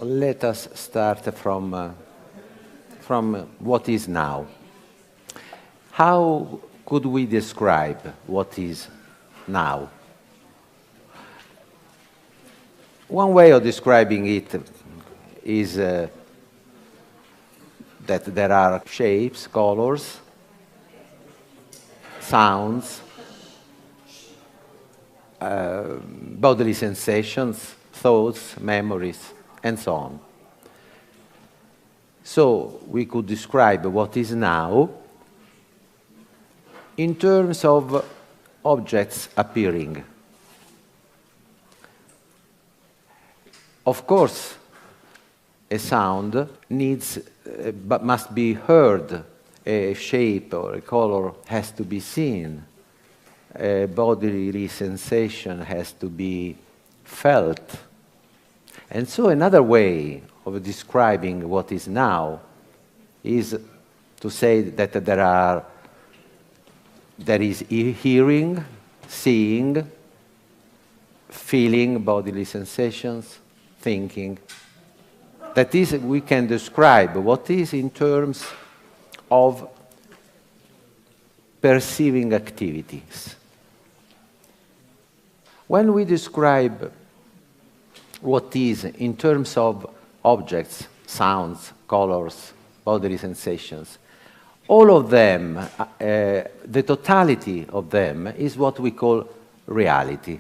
Let us start from what is now. How could we describe what is now? One way of describing it is that there are shapes, colors, sounds, bodily sensations, thoughts, memories, and so on. So we could describe what is now in terms of objects appearing. Of course, a sound but must be heard, a shape or a color has to be seen, a bodily sensation has to be felt. And so another way of describing what is now is to say that there is hearing, seeing, feeling bodily sensations, thinking. That is, we can describe what is in terms of perceiving activities. When we describe what is in terms of objects, sounds, colors, bodily sensations, all of them, the totality of them is what we call reality.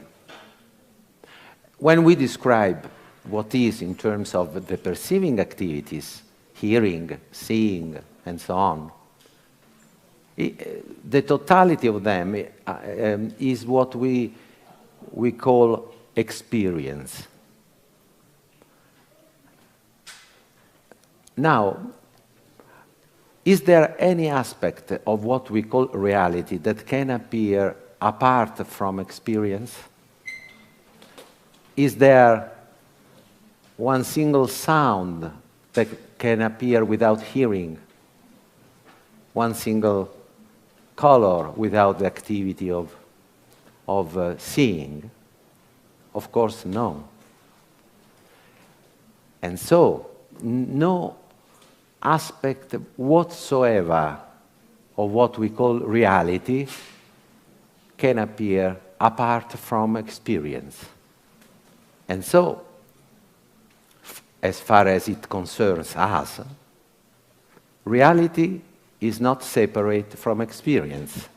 When we describe what is in terms of the perceiving activities, hearing, seeing, and so on, the totality of them is what we call experience. Now, is there any aspect of what we call reality that can appear apart from experience? Is there one single sound that can appear without hearing? One single color without the activity of seeing? Of course, no. And so, no aspect whatsoever of what we call reality can appear apart from experience. And so, as far as it concerns us, reality is not separate from experience.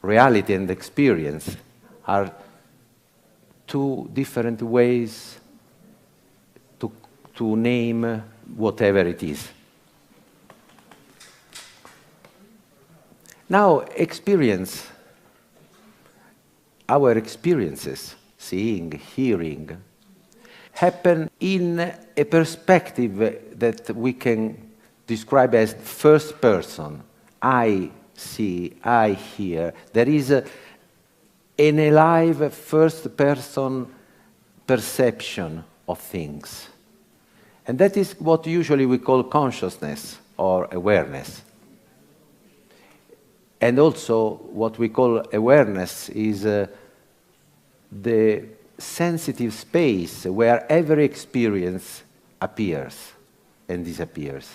Reality and experience are two different ways to name whatever it is. Now, experience, our experiences, seeing, hearing, happen in a perspective that we can describe as first person. I see, I hear. There is an alive first person perception of things. And that is what usually we call consciousness or awareness. And also what we call awareness is the sensitive space where every experience appears and disappears.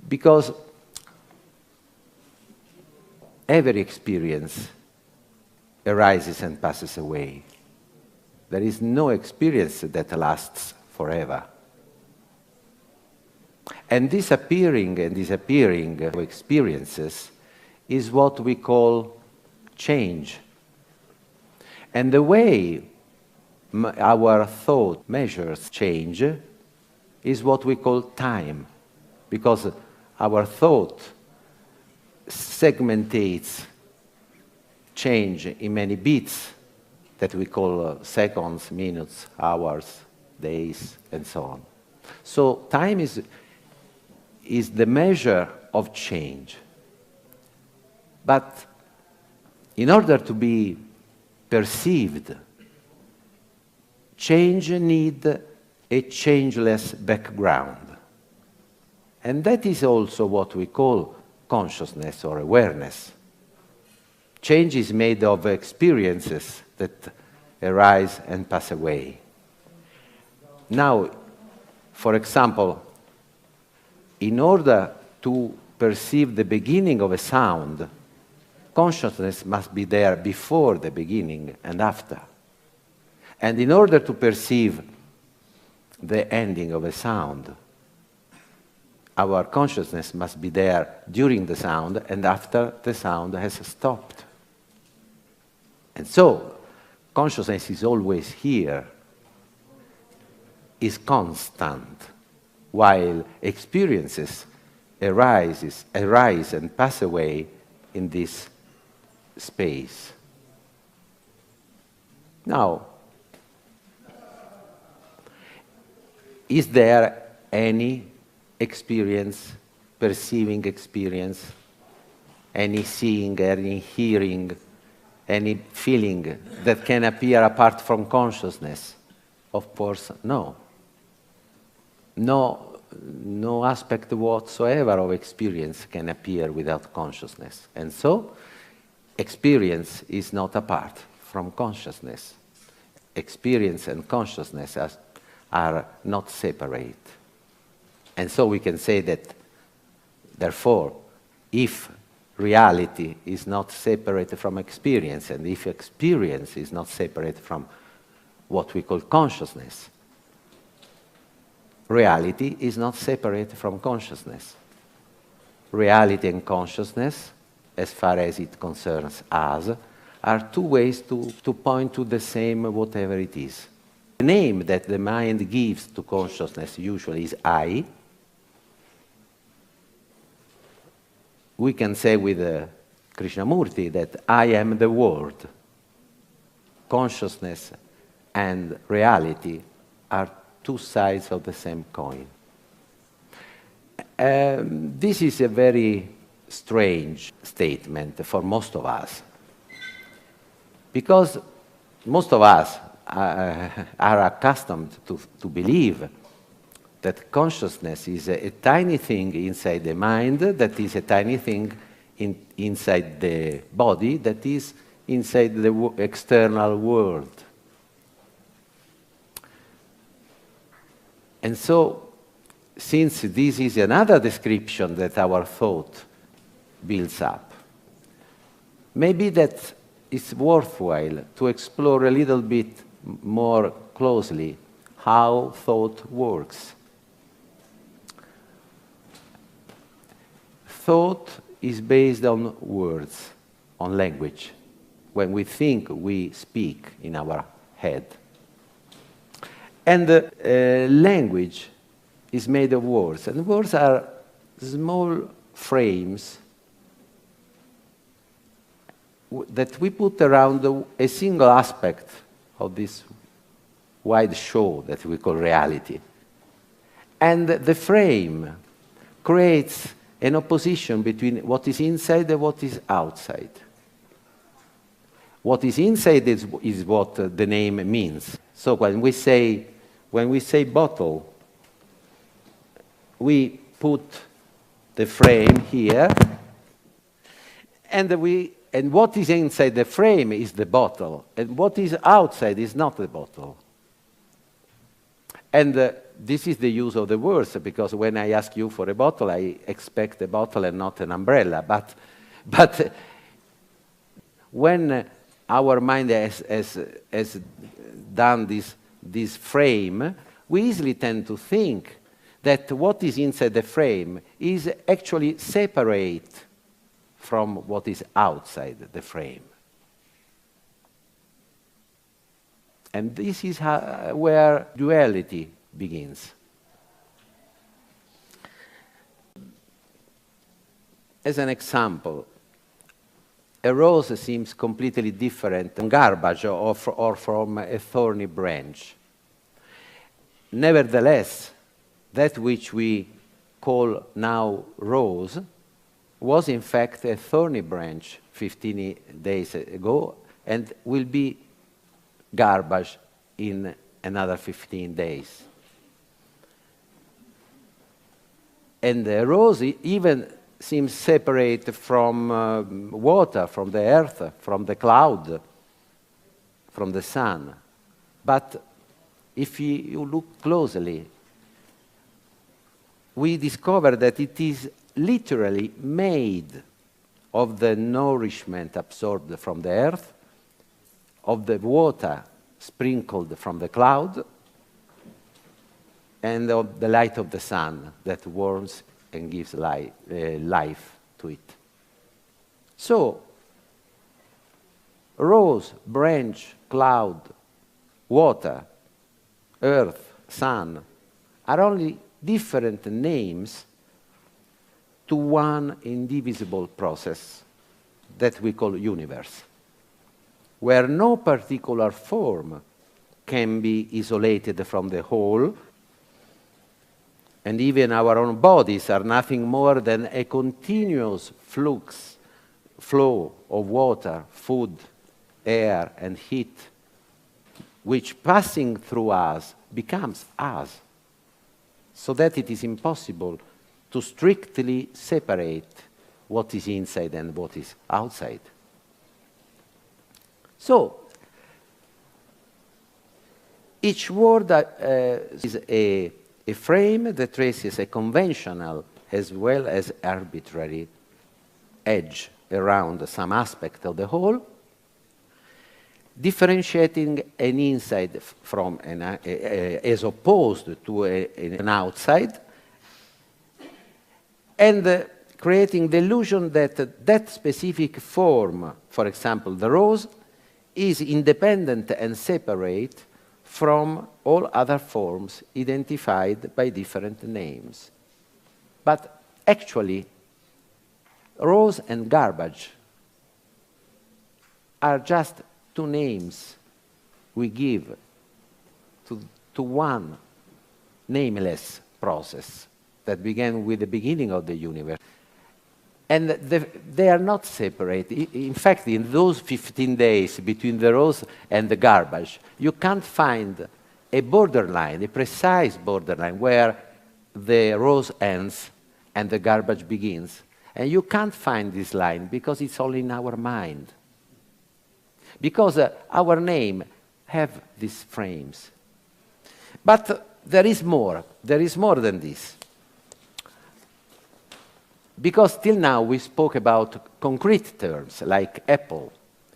Because every experience arises and passes away. There is no experience that lasts forever. And this appearing and disappearing of experiences is what we call change. And the way our thought measures change is what we call time, because our thought segmentates change in many bits that we call seconds, minutes, hours, days, and so on. So time is the measure of change. But in order to be perceived, change needs a changeless background. And that is also what we call consciousness or awareness. Change is made of experiences that arise and pass away. Now, for example, in order to perceive the beginning of a sound, consciousness must be there before the beginning and after. And in order to perceive the ending of a sound, our consciousness must be there during the sound and after the sound has stopped. And so, consciousness is always here, is constant, while experiences arise and pass away in this space. Now, is there any experience, perceiving experience, any seeing, any hearing, any feeling that can appear apart from consciousness? Of course, no. No aspect whatsoever of experience can appear without consciousness. And so, experience is not apart from consciousness. Experience and consciousness are not separate. And so we can say that, therefore, if reality is not separate from experience, and if experience is not separate from what we call consciousness, reality is not separate from consciousness. Reality and consciousness, as far as it concerns us, are two ways to point to the same whatever it is. The name that the mind gives to consciousness usually is I. We can say with Krishnamurti that I am the word. Consciousness and reality are two sides of the same coin. This is a very strange statement for most of us, because most of us are accustomed to believe that consciousness is a tiny thing inside the mind, that is a tiny thing inside the body, that is inside the external world. And so, since this is another description that our thought builds up, maybe that it's worthwhile to explore a little bit more closely how thought works. Thought is based on words, on language. When we think, we speak in our head. And language is made of words, and words are small frames that we put around a single aspect of this wide show that we call reality. And the frame creates an opposition between what is inside and what is outside. What is inside is what the name means. So when we say bottle, we put the frame here, and what is inside the frame is the bottle, and what is outside is not the bottle. And this is the use of the words, because when I ask you for a bottle, I expect a bottle and not an umbrella. But when our mind has done this frame, we easily tend to think that what is inside the frame is actually separate from what is outside the frame. And this is where duality begins. As an example, a rose seems completely different from garbage or from a thorny branch. Nevertheless, that which we call now rose was in fact a thorny branch 15 days ago and will be garbage in another 15 days. And the rose even seems separate from water, from the earth, from the cloud, from the sun. But if you look closely, we discover that it is literally made of the nourishment absorbed from the earth, of the water sprinkled from the cloud, and of the light of the sun that warms and gives life to it. So, rose, branch, cloud, water, earth, sun are only different names to one indivisible process that we call universe, where no particular form can be isolated from the whole, and even our own bodies are nothing more than a continuous flow of water, food, air, and heat, which passing through us becomes us, so that it is impossible to strictly separate what is inside and what is outside. So, each word is a frame that traces a conventional as well as arbitrary edge around some aspect of the whole, differentiating an inside from as opposed to an outside, and creating the illusion that that specific form, for example, the rose, is independent and separate from all other forms identified by different names. But actually, rose and garbage are just two names we give to one nameless process that began with the beginning of the universe. And they are not separate. In fact, in those 15 days between the rose and the garbage, you can't find a borderline, a precise borderline, where the rose ends and the garbage begins. And you can't find this line because it's all in our mind. Because our name have these frames. But there is more than this. Because till now we spoke about concrete terms like apple.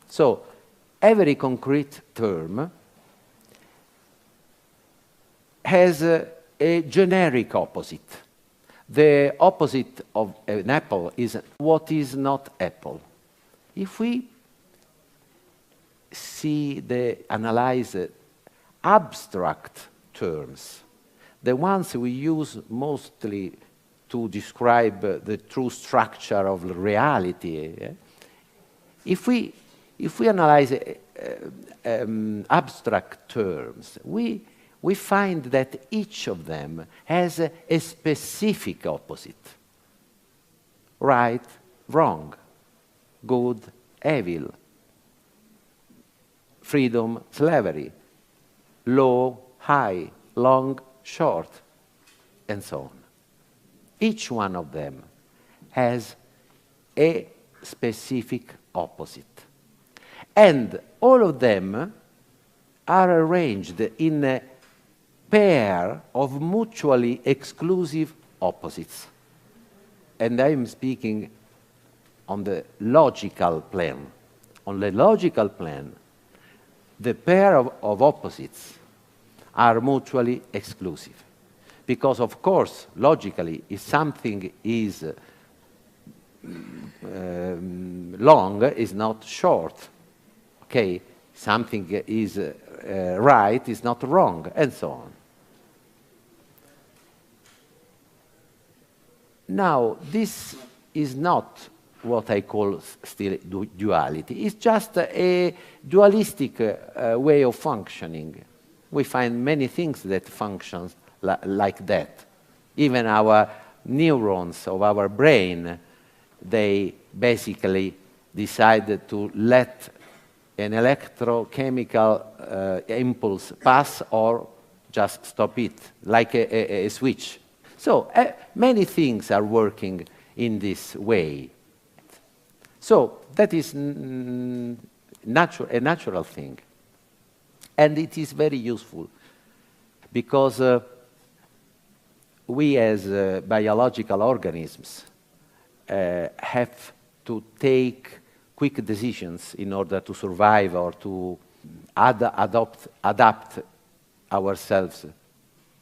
So every concrete term has a generic opposite. The opposite of an apple is what is not apple. If we analyze abstract terms, the ones we use mostly to describe the true structure of reality. If we analyze abstract terms, we find that each of them has a specific opposite. Right, wrong, good, evil, freedom, slavery, low, high, long, short, and so on. Each one of them has a specific opposite. And all of them are arranged in a pair of mutually exclusive opposites. And I am speaking on the logical plane. On the logical plane, the pair of opposites are mutually exclusive. Because, of course, logically, if something is long, is not short. Okay? Something is right, is not wrong, and so on. Now, this is not what I call still duality. It's just a dualistic way of functioning. We find many things that function like that. Even our neurons of our brain, they basically decide to let an electrochemical impulse pass or just stop it, like a switch. So many things are working in this way. So that is a natural thing. And it is very useful because we as biological organisms have to take quick decisions in order to survive or to adapt ourselves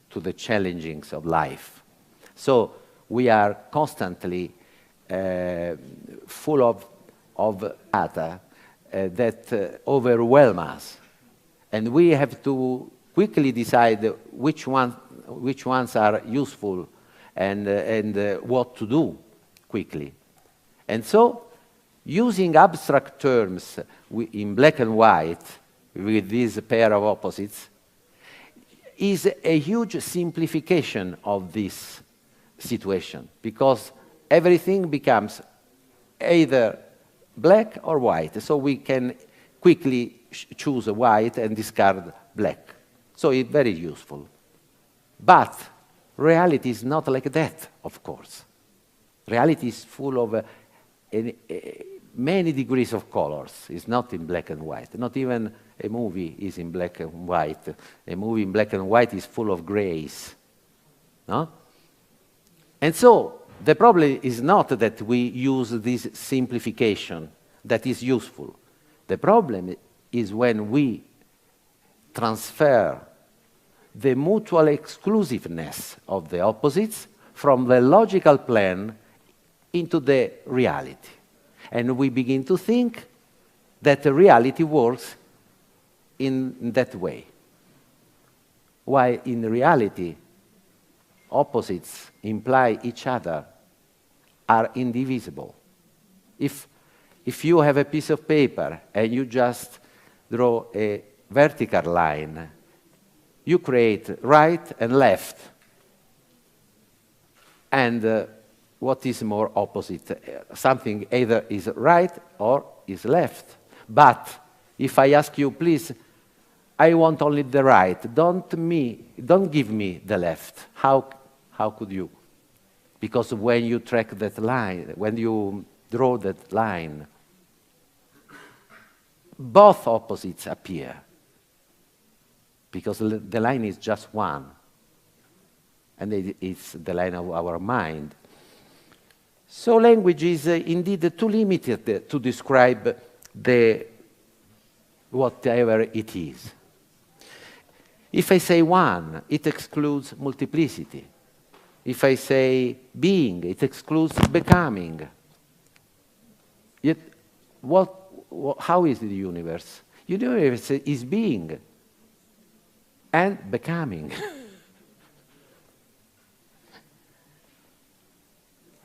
to the challengings of life. So we are constantly full of data that overwhelm us. And we have to quickly decide which ones are useful and what to do quickly. And so, using abstract terms in black and white with this pair of opposites is a huge simplification of this situation, because everything becomes either black or white. So we can quickly choose a white and discard black. So it's very useful. But reality is not like that, of course. Reality is full of many degrees of colors. It's not in black and white. Not even a movie is in black and white. A movie in black and white is full of grays. No? And so the problem is not that we use this simplification that is useful. The problem is when we transfer the mutual exclusiveness of the opposites from the logical plane into the reality. And we begin to think that the reality works in that way. While in reality, opposites imply each other, are indivisible. If you have a piece of paper and you just draw a vertical line, you create right and left. And what is more opposite? Something either is right or is left. But if I ask you, please, I want only the right, don't give me the left. How could you? Because when you track that line, when you draw that line, both opposites appear. Because the line is just one. And it's the line of our mind. So language is indeed too limited to describe whatever it is. If I say one, it excludes multiplicity. If I say being, it excludes becoming. Yet, how is the universe? The universe is being and becoming.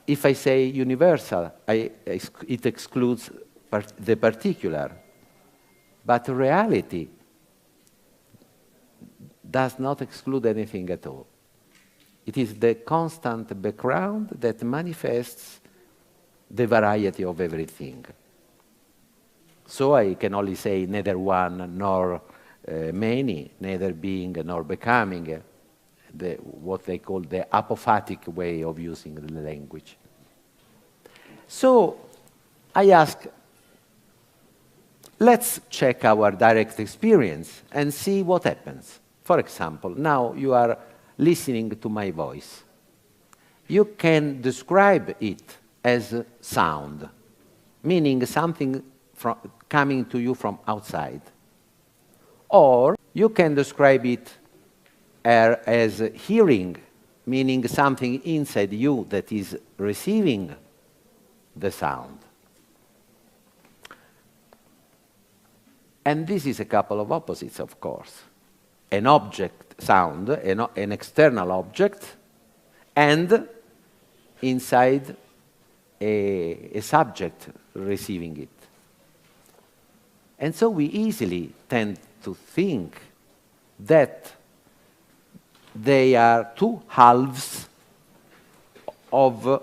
If I say universal, it excludes the particular. But reality does not exclude anything at all. It is the constant background that manifests the variety of everything. So I can only say neither one nor many, neither being nor becoming, what they call the apophatic way of using the language. So I ask, let's check our direct experience and see what happens. For example, now you are listening to my voice. You can describe it as sound, meaning something coming to you from outside. Or you can describe it as hearing, meaning something inside you that is receiving the sound. And this is a couple of opposites, of course. An object, sound, an external object, and inside a subject receiving it. And so we easily tend to think that they are two halves of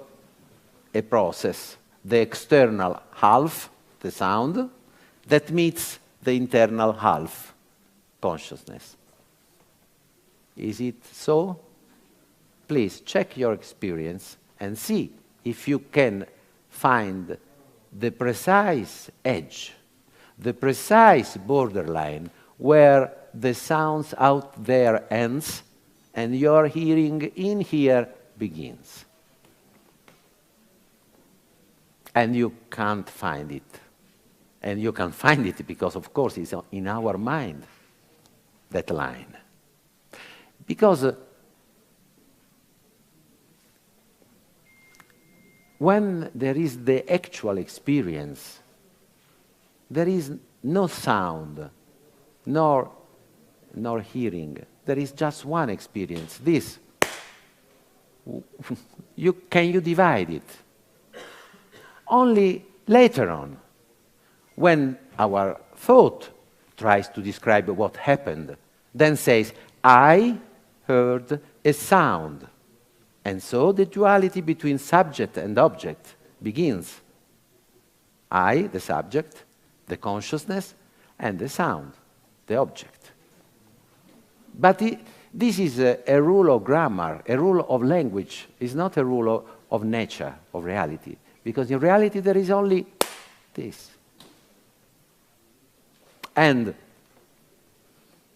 a process. The external half, the sound, that meets the internal half, consciousness. Is it so? Please check your experience and see if you can find the precise edge, the precise borderline where the sounds out there ends and your hearing in here begins. And you can't find it. And you can find it because, of course, it's in our mind, that line. Because when there is the actual experience, there is no sound, nor hearing. There is just one experience, this. Can you divide it? Only later on, when our thought tries to describe what happened, then says, I heard a sound. And so the duality between subject and object begins. I, the subject, the consciousness, and the sound, the object. But this is a rule of grammar, a rule of language. It's not a rule of nature, of reality. Because in reality there is only this. And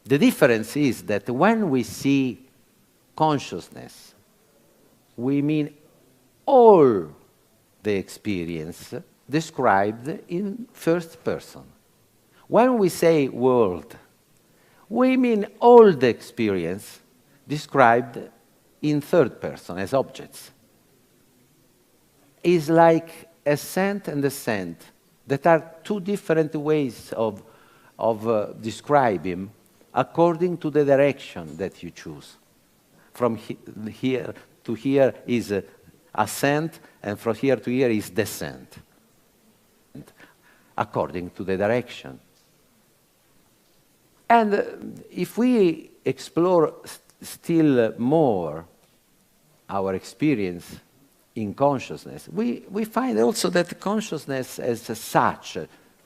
the difference is that when we see consciousness, we mean all the experience described in first person. When we say world, we mean all the experience described in third person as objects. It's like ascent and descent that are two different ways of describing according to the direction that you choose. From here to here is ascent, and from here to here is descent, according to the direction. And if we explore still more our experience in consciousness, we find also that consciousness as such,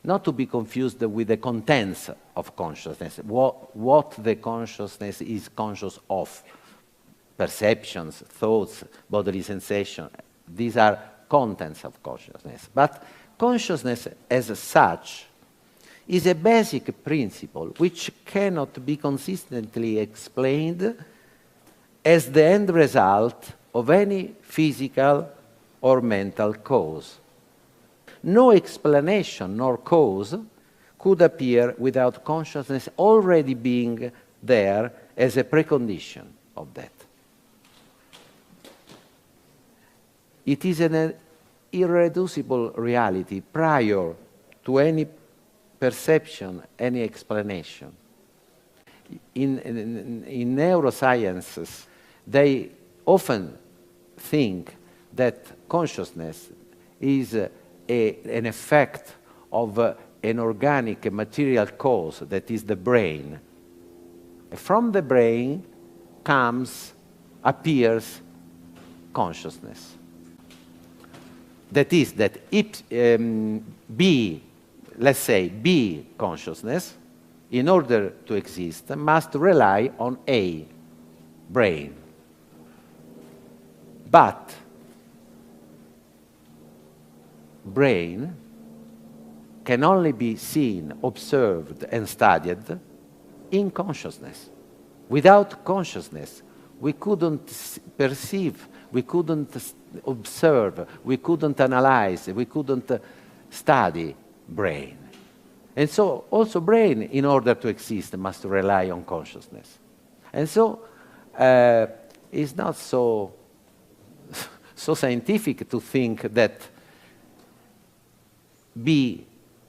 not to be confused with the contents of consciousness, what the consciousness is conscious of, perceptions, thoughts, bodily sensation. These are contents of consciousness. But consciousness as such is a basic principle which cannot be consistently explained as the end result of any physical or mental cause. No explanation nor cause could appear without consciousness already being there as a precondition of that. It is an irreducible reality prior to any perception, any explanation. In neurosciences, they often think that consciousness is an effect of an organic material cause, that is the brain. From the brain appears consciousness. That is, that let's say B consciousness, in order to exist, must rely on A, brain. But brain can only be seen, observed, and studied in consciousness. Without consciousness, we couldn't perceive, we couldn't observe, we couldn't analyze, we couldn't study brain. And so also brain, in order to exist, must rely on consciousness. And so it's not so scientific to think that B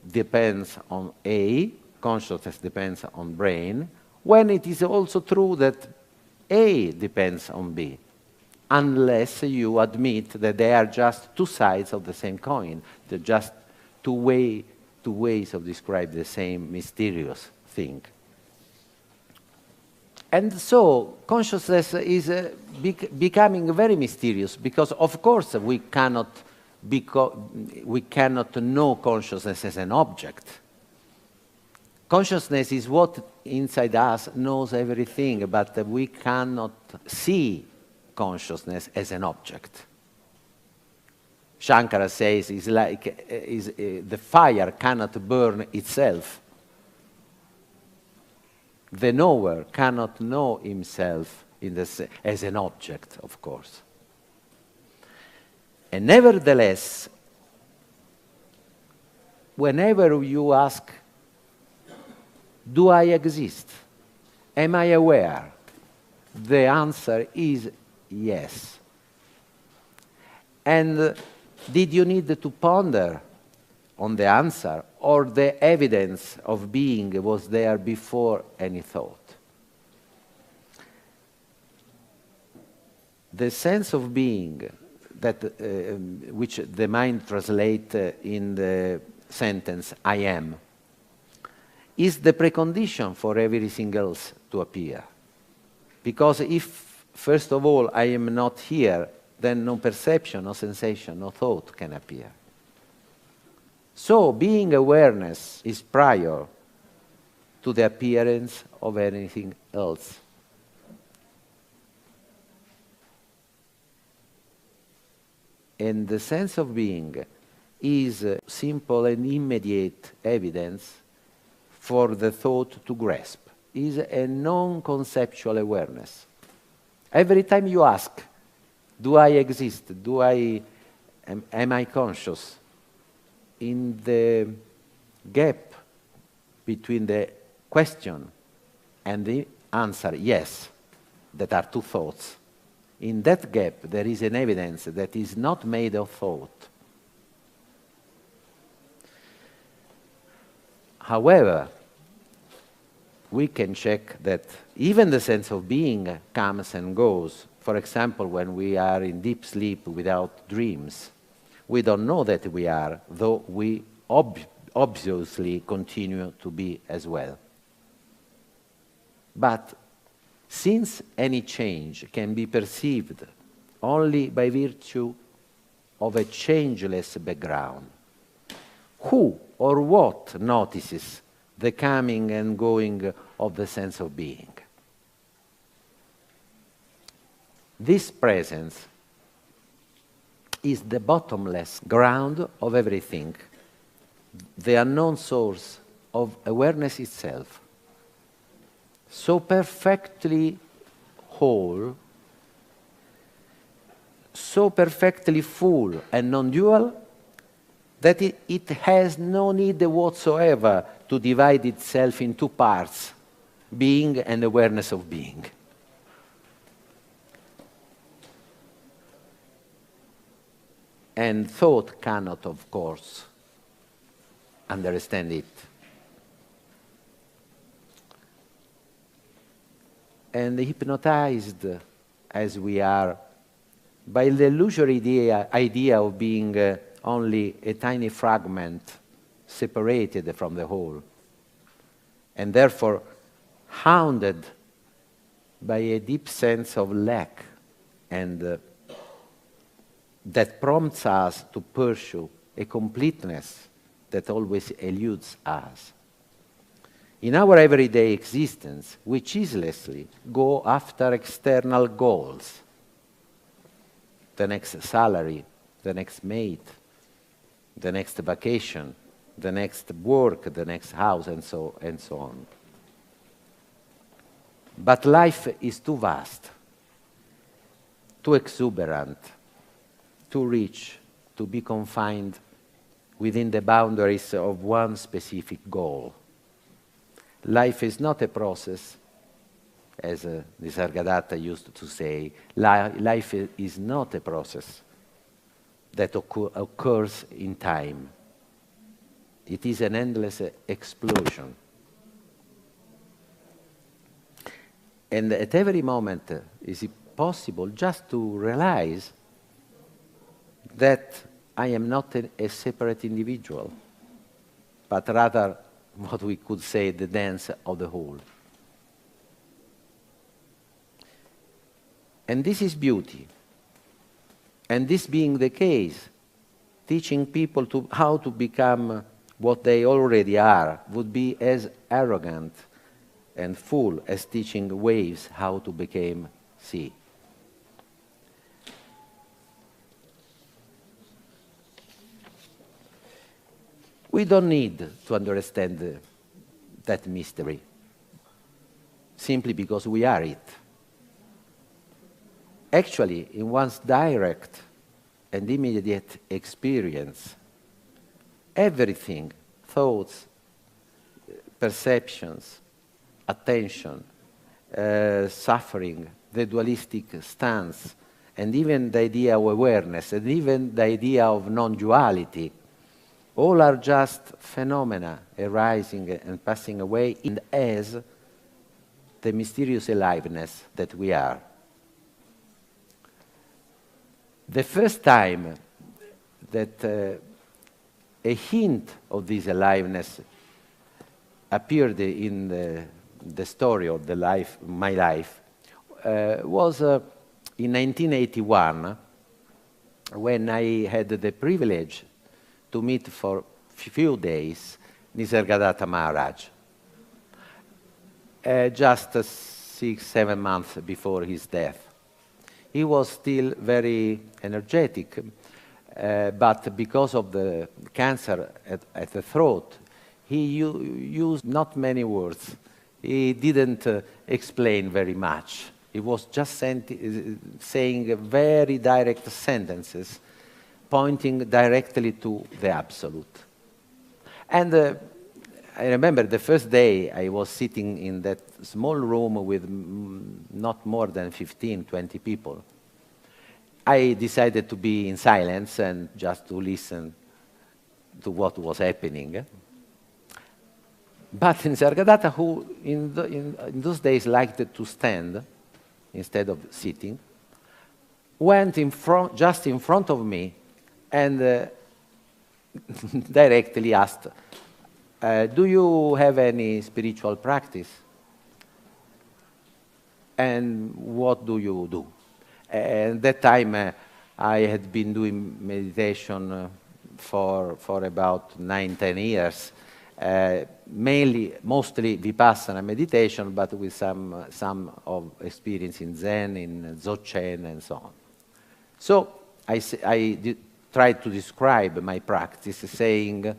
depends on A, consciousness depends on brain, when it is also true that A depends on B, unless you admit that they are just two sides of the same coin. They're just two ways of describing the same mysterious thing. And so consciousness is becoming very mysterious because, of course, we cannot know consciousness as an object. Consciousness is what inside us knows everything, but we cannot see consciousness as an object. Shankara says it's like the fire cannot burn itself. The knower cannot know himself as an object, of course. And nevertheless, whenever you ask, do I exist? Am I aware? The answer is yes. And did you need to ponder on the answer, or the evidence of being was there before any thought? The sense of being, that, which the mind translates in the sentence, I am, is the precondition for everything else to appear. Because if, first of all, I am not here, then no perception, no sensation, no thought can appear. So being awareness is prior to the appearance of anything else. And the sense of being is simple and immediate evidence for the thought to grasp, is a non-conceptual awareness. Every time you ask, do I exist? Am I conscious? In the gap between the question and the answer, yes, that are two thoughts. In that gap, there is an evidence that is not made of thought. However, we can check that even the sense of being comes and goes. For example, when we are in deep sleep without dreams, we don't know that we are, though we obviously continue to be as well. But since any change can be perceived only by virtue of a changeless background, who or what notices the coming and going of the sense of being? This presence is the bottomless ground of everything, the unknown source of awareness itself, so perfectly whole, so perfectly full and non-dual, that it has no need whatsoever to divide itself in two parts, being and awareness of being. And thought cannot, of course, understand it. And hypnotized as we are by the illusory idea of being only a tiny fragment separated from the whole, and therefore hounded by a deep sense of lack and that prompts us to pursue a completeness that always eludes us. In our everyday existence, we ceaselessly go after external goals, the next salary, the next mate, the next vacation, the next work, the next house, and so on. But life is too vast, too exuberant, too rich to be confined within the boundaries of one specific goal. Life is not a process, as Nisargadatta used to say. Life is not a process that occurs in time. It is an endless explosion. And at every moment is it possible just to realize that I am not a separate individual, but rather what we could say the dance of the whole. And this is beauty. And this being the case, teaching people how to become what they already are would be as arrogant and fool as teaching waves how to become sea. We don't need to understand that mystery, simply because we are it. actually, in one's direct and immediate experience, everything, thoughts, perceptions, attention, suffering, the dualistic stance, and even the idea of awareness, and even the idea of non-duality, all are just phenomena arising and passing away in as the mysterious aliveness that we are. The first time that a hint of this aliveness appeared in the story of my life was in 1981, when I had the privilege to meet for a few days Nisargadatta Maharaj, just 6-7 months before his death. He was still very energetic, but because of the cancer at the throat, he used not many words. He didn't explain very much. He was just saying very direct sentences, pointing directly to the Absolute. And I remember the first day I was sitting in that small room with not more than 15-20 people. I decided to be in silence and just to listen to what was happening. But Nisargadatta, who in those days liked to stand instead of sitting, went just in front of me and directly asked, do you have any spiritual practice? And what do you do? And that time I had been doing meditation for about 9-10 years, mostly Vipassana meditation, but with some of experience in Zen, in Dzogchen, and so on. So I tried to describe my practice, saying,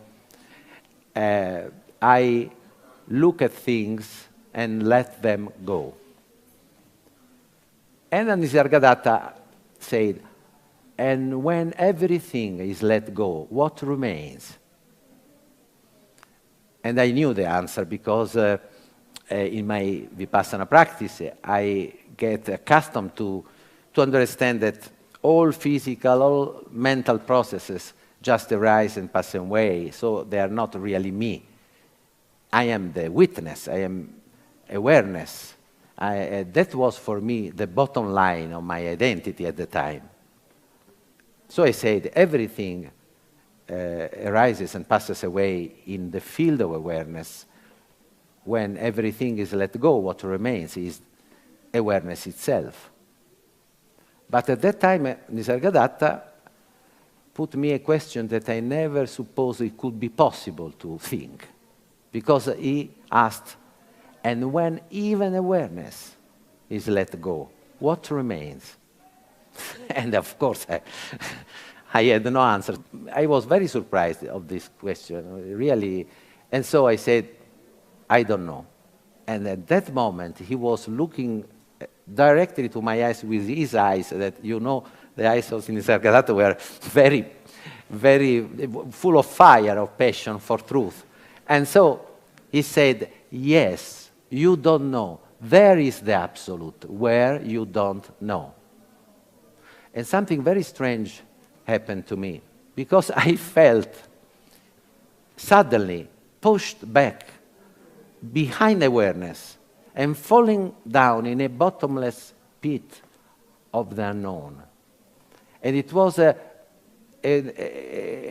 I look at things and let them go. And then Nisargadatta said, and when everything is let go, what remains? And I knew the answer because in my Vipassana practice, I get accustomed to understand that all physical, all mental processes just arise and pass away, so they are not really me. I am the witness, I am awareness. That was for me the bottom line of my identity at the time. So I said, everything arises and passes away in the field of awareness. When everything is let go, what remains is awareness itself. But at that time, Nisargadatta put me a question that I never supposed it could be possible to think. Because he asked, and when even awareness is let go, what remains? And of course, I had no answer. I was very surprised of this question, really. And so I said, I don't know. And at that moment, he was looking directly to my eyes with his eyes, that, you know, the eyes of Nisargadatta were very, very full of fire, of passion for truth. And so he said, yes, you don't know. There is the Absolute, where you don't know. And something very strange happened to me, because I felt suddenly pushed back behind awareness and falling down in a bottomless pit of the unknown. And it was a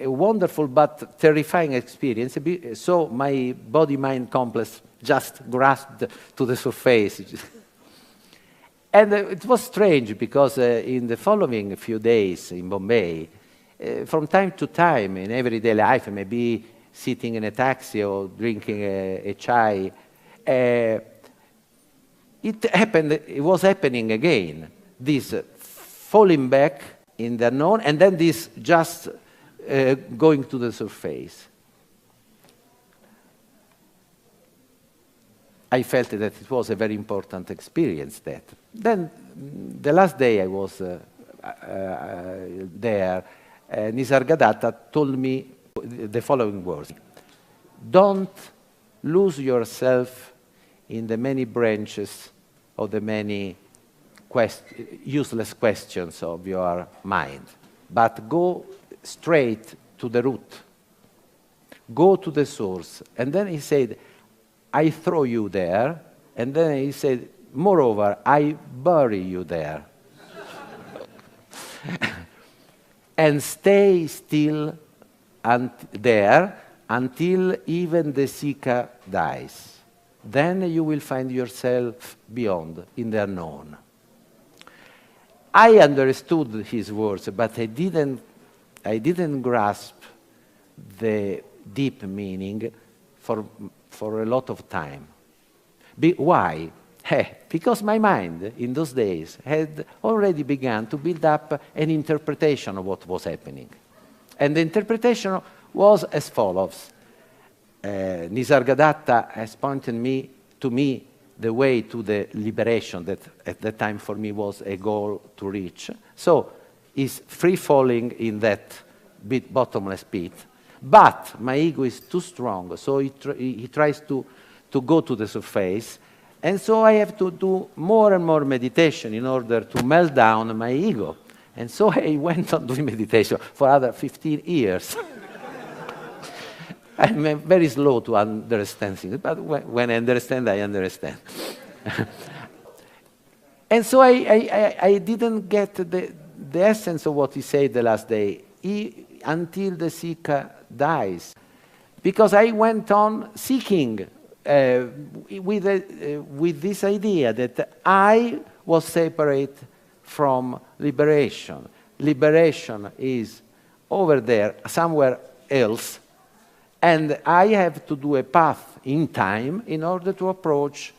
wonderful but terrifying experience. So my body-mind complex just grasped to the surface. And it was strange because in the following few days in Bombay, from time to time in everyday life, maybe sitting in a taxi or drinking a chai, it was happening again, this falling back in the unknown, and then this just going to the surface. I felt that it was a very important experience. Then the last day I was there, Nisargadatta told me the following words: don't lose yourself in the many branches of the many useless questions of your mind, but go straight to the root. Go to the source. And then he said, I throw you there. And then he said, moreover, I bury you there. And stay still there until even the seeker dies. Then you will find yourself beyond, in the unknown. I understood his words, but I didn't grasp the deep meaning for a lot of time. Why? Because my mind, in those days, had already begun to build up an interpretation of what was happening. And the interpretation was as follows. Nisargadatta has pointed to me the way to the liberation that at that time for me was a goal to reach. So he's free falling in that bottomless pit. But my ego is too strong, so he tries to go to the surface. And so I have to do more and more meditation in order to melt down my ego. And so I went on doing meditation for other 15 years. I'm very slow to understand things, but when I understand, I understand. And so I didn't get the essence of what he said the last day, until the seeker dies. Because I went on seeking with this idea that I was separate from liberation. Liberation is over there, somewhere else, and I have to do a path in time in order to approach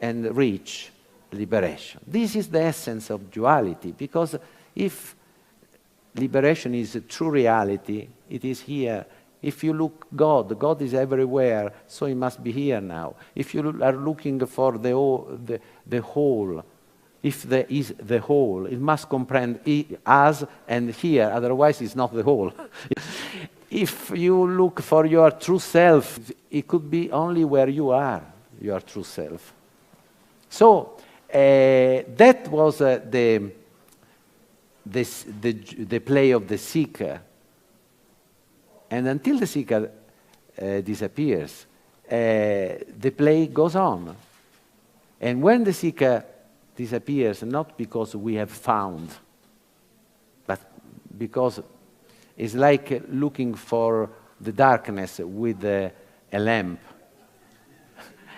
and reach liberation. This is the essence of duality, because if liberation is a true reality, it is here. If you look God is everywhere, so he must be here now. If you are looking for the whole, if there is the whole, it must comprehend us and here, otherwise it's not the whole. If you look for your true self, it could be only where you are, your true self. So that was the play of the seeker. And until the seeker disappears, the play goes on. And when the seeker disappears, not because we have found, but because it's like looking for the darkness with a lamp.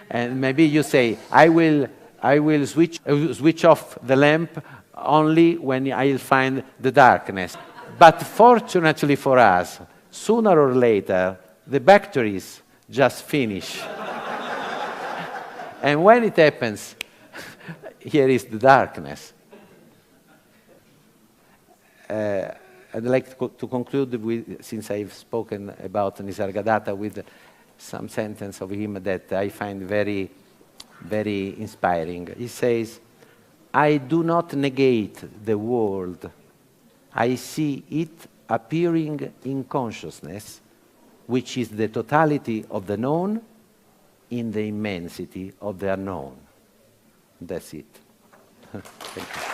And maybe you say, I will switch off the lamp only when I'll find the darkness. But fortunately for us, sooner or later, the batteries just finish. And when it happens, here is the darkness. I'd like to conclude with, since I've spoken about Nisargadatta, with some sentence of him that I find very, very inspiring. He says, I do not negate the world. I see it appearing in consciousness, which is the totality of the known in the immensity of the unknown. That's it. Thank you.